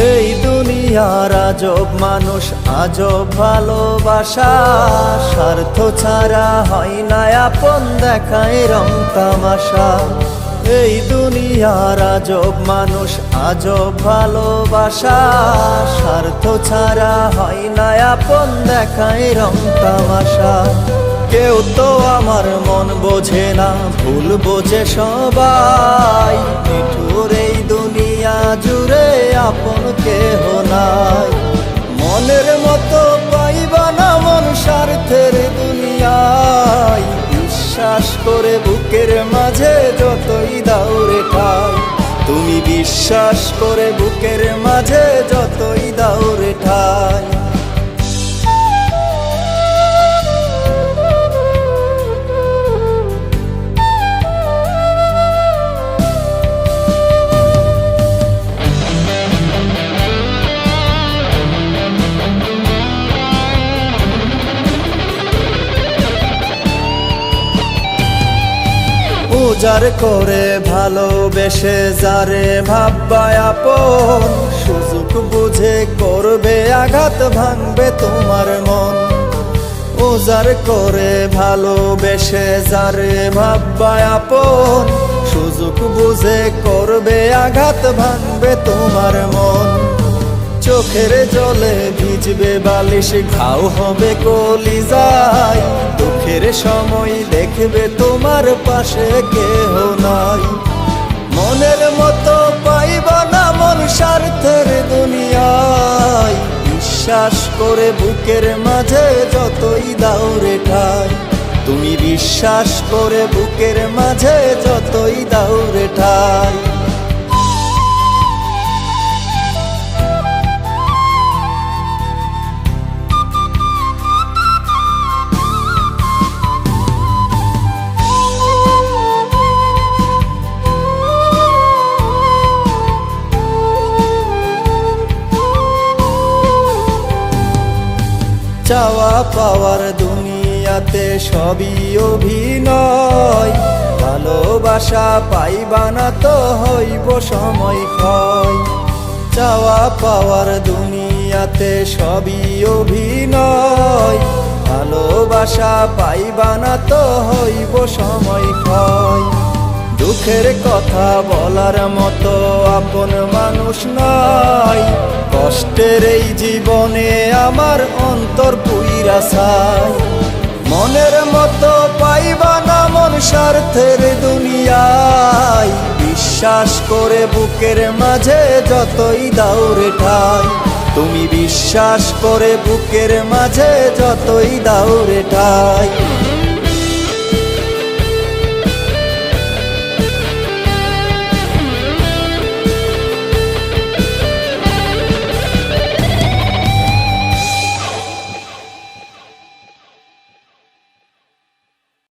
এই দুনিয়ার আজব মানুষ, আজব ভালোবাসা, স্বার্থ ছাড়া হয় না আপন, দেখায় রং তামাশা। এই দুনিয়ার আজব মানুষ, আজব ভালোবাসা, স্বার্থ ছাড়া হয় না আপন, দেখায় রং তামাশা। কেউ তো আমার মন বোঝে না, ভুল বোঝে সবাই, নিঠুর এই দুনিয়া জুড়ে আপন কেহ নাই। মনের মতো পাইবা না মন স্বার্থের দুনিয়ায়, বিশ্বাস করে বুকের মাঝে যতই দাউরে ঠাই, তুমি বিশ্বাস করে বুকের মাঝে যতই দাউরে ঠাই। উজার করে ভালোবেসে যারে ভাববা আপন, সুযোগ বুঝে করবে আঘাত, ভাঙবে তোমার মন। উজার করে ভালোবেসে যারে ভাববা আপন, সুযোগ বুঝে করবে আঘাত, ভাঙবে তোমার মন। চোখের জলে ভিজবে বালিশ, ঘাও হবে কলিজায়, দুঃখের সময় দেখবে তোমার পাশে কেহ নাই। মনের মতো পাইবা না মন স্বার্থের দুনিয়ায়, বিশ্বাস করে বুকের মাঝে যতই দাউরে ঠাই, তুমি বিশ্বাস করে বুকের মাঝে যতই দাউরে ঠাই। চাওয়া পাওয়ার দুনিয়াতে সবই অভিনয়, ভালোবাসা পাইবা না তো হইব সময় ক্ষয়। চাওয়া পাওয়ার দুনিয়াতে সবই অভিনয়, ভালোবাসা পাইবা না তো হইব সময় ক্ষয়। দুঃখের কথা বলার মতো আপন মানুষ নাই, কষ্টের এই জীবনে আমার অন্তর পুইরা ছাই। মনের মতো পাইবা না মন স্বার্থের দুনিয়ায়, বিশ্বাস করে বুকের মাঝে যতই দাউরে ঠাই, তুমি বিশ্বাস করে বুকের মাঝে যতই দাউরে ঠাই।